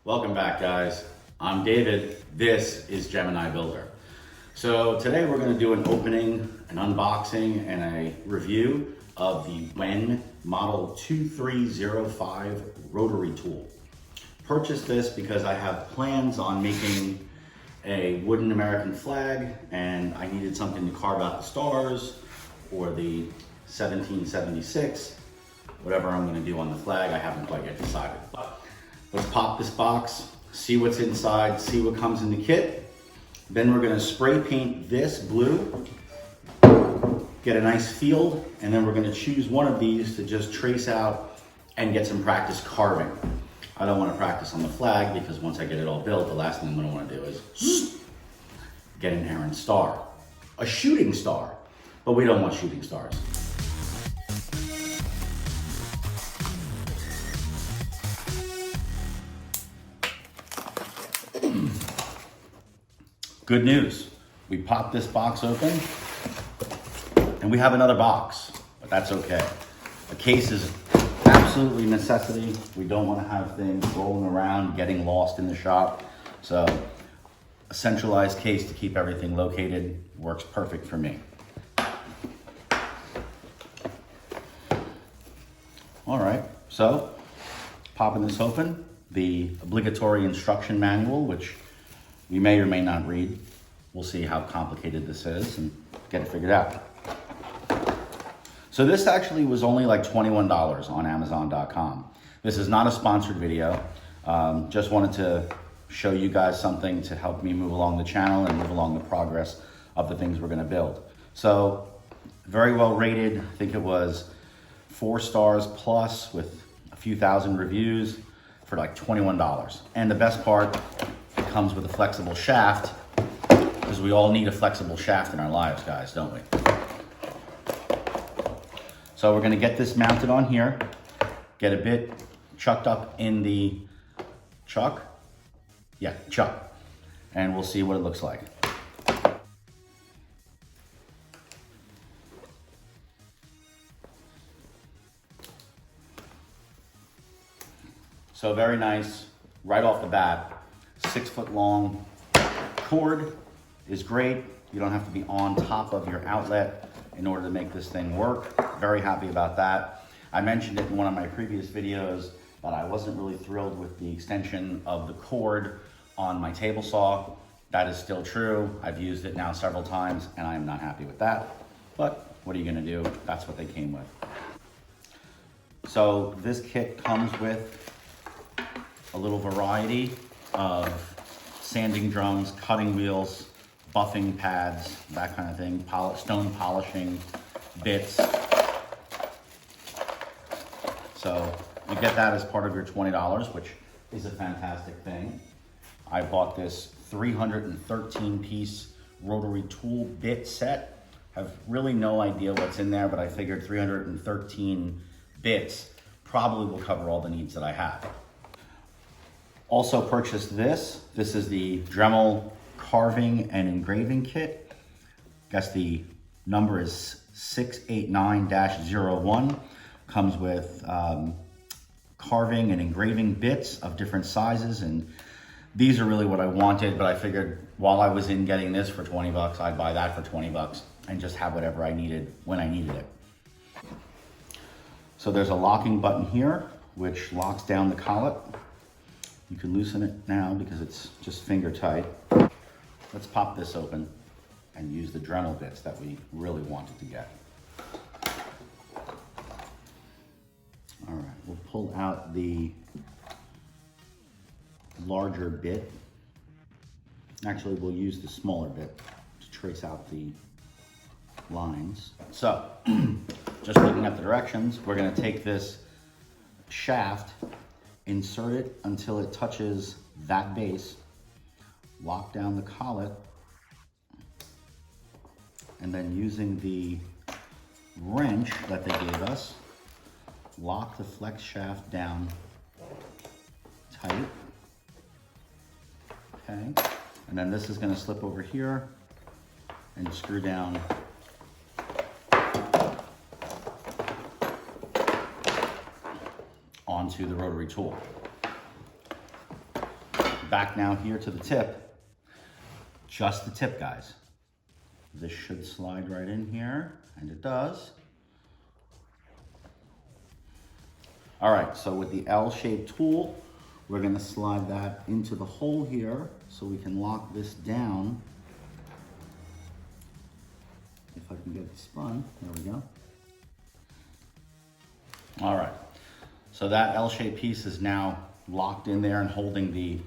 Welcome back, guys. I'm David. This is Gemini Builder. So today we're going to do an opening, an unboxing, and a review of the WEN Model 2305 Rotary Tool. Purchased this because I have plans on making a wooden American flag, and I needed something to carve out the stars or the 1776, whatever I'm going to do on the flag. I haven't quite yet decided. Let's pop this box, see what's inside, see what comes in the kit. Then we're gonna spray paint this blue, get a nice field, and then we're gonna choose one of these to just trace out and get some practice carving. I don't wanna practice on the flag because once I get it all built, the last thing I'm gonna wanna do is get an errant star. A shooting star, but we don't want shooting stars. Good news, we popped this box open and we have another box, but that's okay. A case is absolutely necessity. We don't want to have things rolling around, getting lost in the shop. So a centralized case to keep everything located works perfect for me. All right, so popping this open, the obligatory instruction manual, which you may or may not read. We'll see how complicated this is and get it figured out. So this actually was only like $21 on Amazon.com. This is not a sponsored video. Just wanted to show you guys something to help me move along the channel and move along the progress of the things we're gonna build. So very well rated. I think it was 4 stars plus with a few thousand reviews for like $21. And the best part, it comes with a flexible shaft, because we all need a flexible shaft in our lives, guys, don't we? So we're gonna get this mounted on here, get a bit chucked up in the chuck, and we'll see what it looks like. So very nice, right off the bat. 6 foot long cord is great. You don't have to be on top of your outlet in order to make this thing work. Very happy about that. I mentioned it in one of my previous videos, but I wasn't really thrilled with the extension of the cord on my table saw. That is still true. I've used it now several times and I am not happy with that. But what are you gonna do? That's what they came with. So this kit comes with a little variety of sanding drums, cutting wheels, buffing pads, that kind of thing, stone polishing bits. So you get that as part of your $20, which is a fantastic thing. I bought this 313 piece rotary tool bit set. Have really no idea what's in there, but I figured 313 bits probably will cover all the needs that I have. Also purchased this. This is the Dremel carving and engraving kit. Guess the number is 689-01. Comes with carving and engraving bits of different sizes, and these are really what I wanted, but I figured while I was in getting this for 20 bucks, I'd buy that for 20 bucks and just have whatever I needed when I needed it. So there's a locking button here, which locks down the collet. You can loosen it now because it's just finger tight. Let's pop this open and use the Dremel bits that we really wanted to get. All right, we'll pull out the larger bit. Actually, we'll use the smaller bit to trace out the lines. So, just looking at the directions, we're gonna take this shaft, insert it until it touches that base, lock down the collet, and then using the wrench that they gave us, lock the flex shaft down tight. Okay, and then this is going to slip over here and screw down onto the rotary tool. back now here to the tip. Just the tip, guys. This should slide right in here, and it does. All right, so with the L-shaped tool, we're gonna slide that into the hole here so we can lock this down. If I can get it spun, there we go. All right, so that L-shaped piece is now locked in there and holding the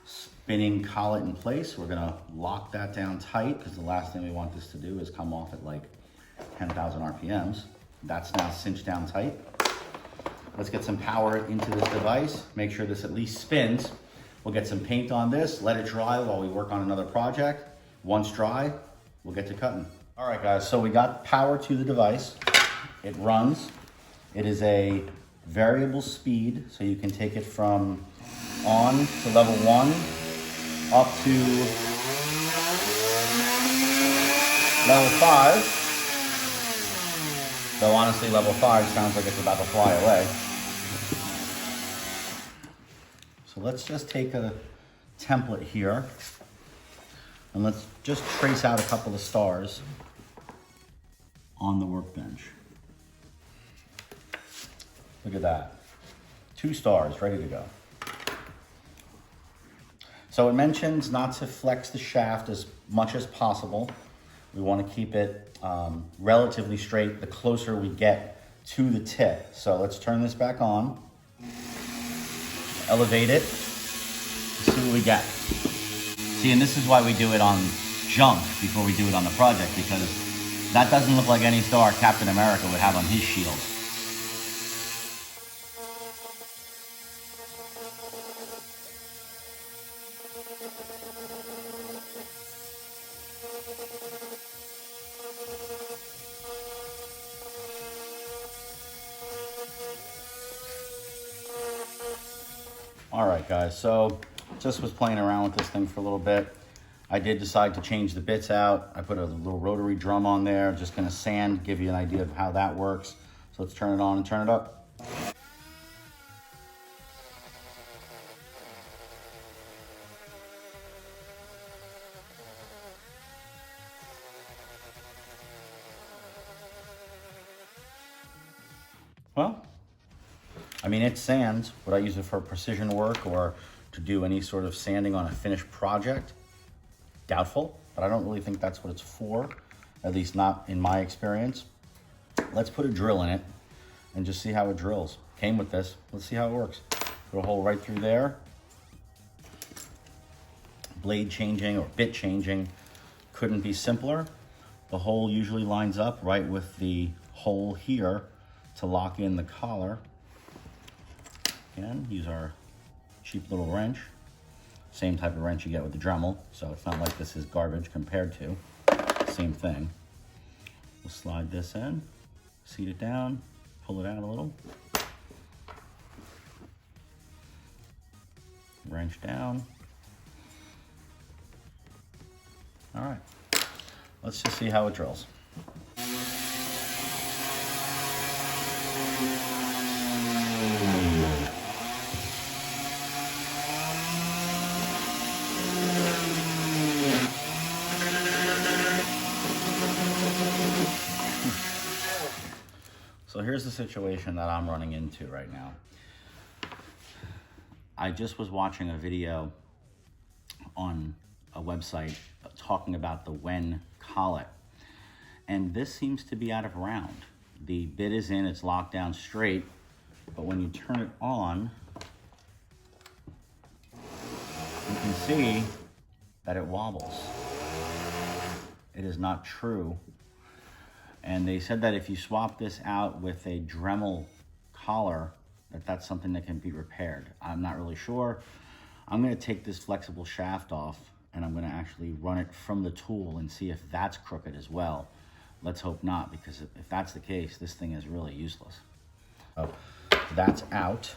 spinning collet in place. We're gonna lock that down tight because the last thing we want this to do is come off at like 10,000 RPMs. That's now cinched down tight. Let's get some power into this device. Make sure this at least spins. We'll get some paint on this, let it dry while we work on another project. Once dry, we'll get to cutting. All right, guys, so we got power to the device. It runs. It is a variable speed, so you can take it from on to level 1 up to level 5. So honestly, level 5 sounds like it's about to fly away. So let's just take a template here and let's just trace out a couple of stars on the workbench. Look at that. 2 stars ready to go. So it mentions not to flex the shaft as much as possible. We want to keep it relatively straight the closer we get to the tip. So let's turn this back on, elevate it, see what we get. See, and this is why we do it on junk before we do it on the project, because that doesn't look like any star Captain America would have on his shield. All right, guys, so just was playing around with this thing for a little bit. I did decide to change the bits out. I put a little rotary drum on there, just gonna sand, give you an idea of how that works. So let's turn it on and turn it up. Well, I mean, it sands. Would I use it for precision work or to do any sort of sanding on a finished project? Doubtful, but I don't really think that's what it's for, at least not in my experience. Let's put a drill in it and just see how it drills. Came with this, let's see how it works. Put a hole right through there. Blade changing or bit changing couldn't be simpler. The hole usually lines up right with the hole here to lock in the collar. Again, use our cheap little wrench. Same type of wrench you get with the Dremel, so it's not like this is garbage compared to. Same thing. We'll slide this in, seat it down, pull it out a little. Wrench down. All right, let's just see how it drills. So here's the situation that I'm running into right now. I just was watching a video on a website talking about the WEN collet, and this seems to be out of round. The bit is in, it's locked down straight, but when you turn it on, you can see that it wobbles. It is not true. And they said that if you swap this out with a Dremel collar, that's something that can be repaired. I'm not really sure. I'm gonna take this flexible shaft off and I'm gonna actually run it from the tool and see if that's crooked as well. Let's hope not, because if that's the case, this thing is really useless. So that's out.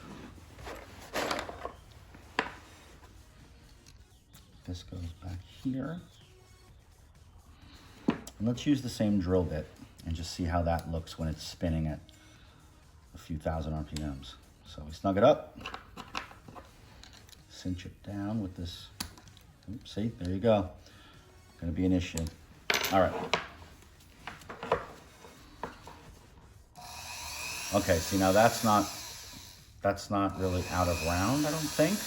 This goes back here. And let's use the same drill bit and just see how that looks when it's spinning at a few thousand RPMs. So we snug it up, cinch it down with this. Oops, see, there you go. Gonna be an issue. All right. Okay, see now that's not really out of round, I don't think.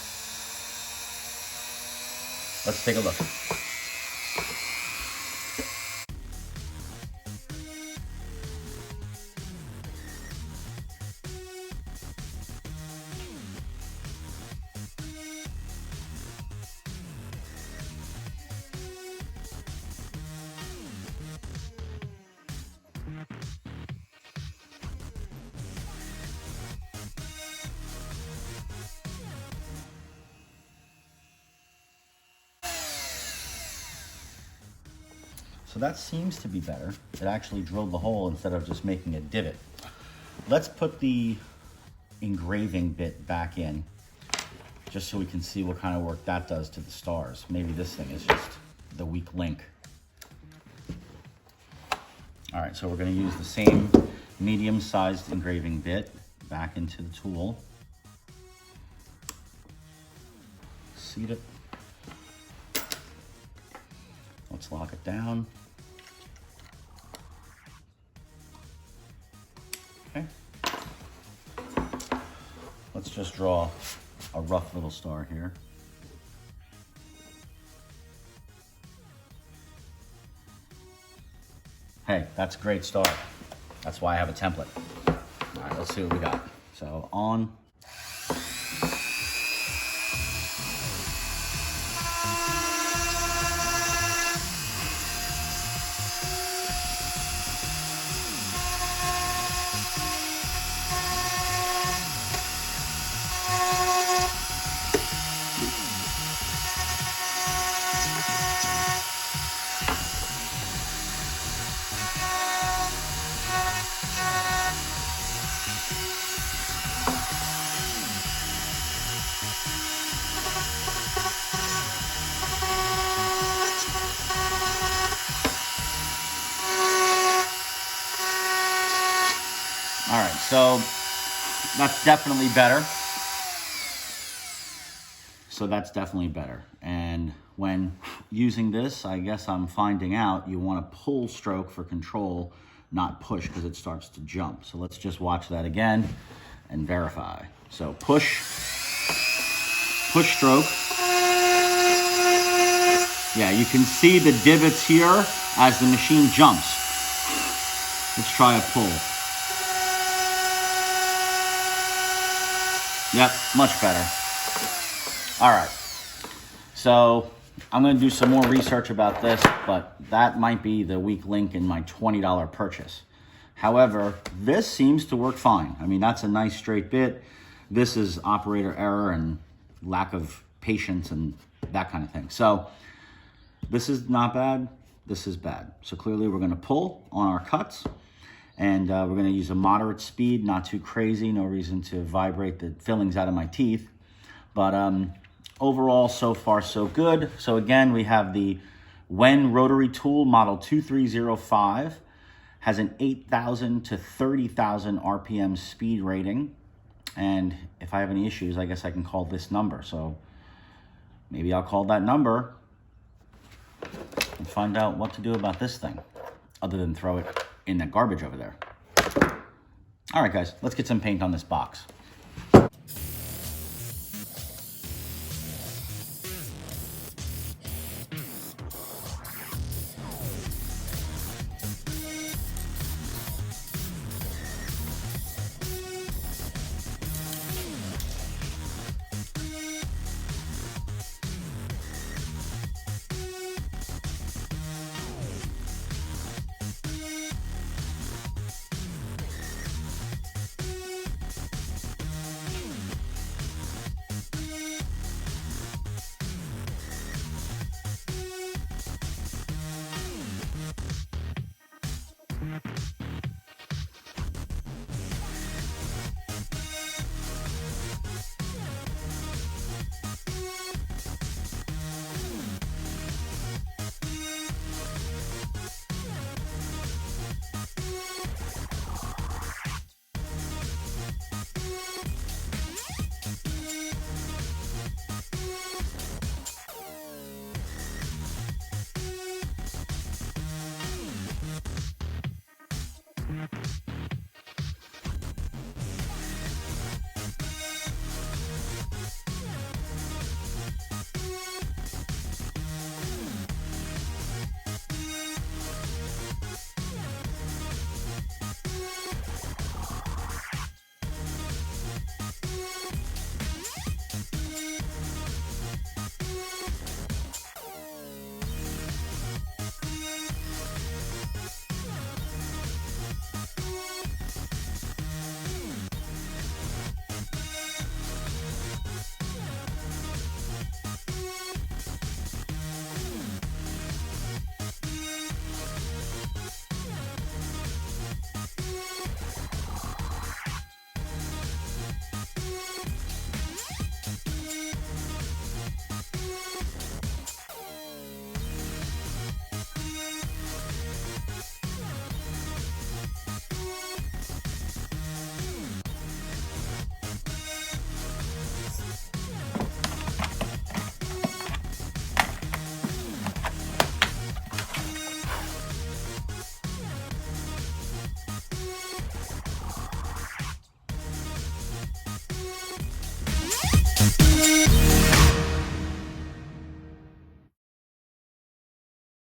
Let's take a look. So that seems to be better. It actually drilled the hole instead of just making a divot. Let's put the engraving bit back in, just so we can see what kind of work that does to the stars. Maybe this thing is just the weak link. All right, so we're gonna use the same medium-sized engraving bit back into the tool. Seat it. Let's lock it down. Okay. Let's just draw a rough little star here. Hey, that's a great star. That's why I have a template. All right, let's see what we got. So on. All right, so that's definitely better. And when using this, I guess I'm finding out you want to pull stroke for control, not push, because it starts to jump. So let's just watch that again and verify. So push stroke. Yeah, you can see the divots here as the machine jumps. Let's try a pull. Yep, much better. All right, so I'm gonna do some more research about this, but that might be the weak link in my $20 purchase. However, this seems to work fine. I mean, that's a nice straight bit. This is operator error and lack of patience and that kind of thing. So this is not bad, this is bad. So clearly we're gonna pull on our cuts. And we're gonna use a moderate speed, not too crazy, no reason to vibrate the fillings out of my teeth. But overall, so far, so good. So again, we have the WEN Rotary Tool model 2305, has an 8,000 to 30,000 RPM speed rating. And if I have any issues, I guess I can call this number. So maybe I'll call that number and find out what to do about this thing, other than throw it in that garbage over there. All right, guys, let's get some paint on this box.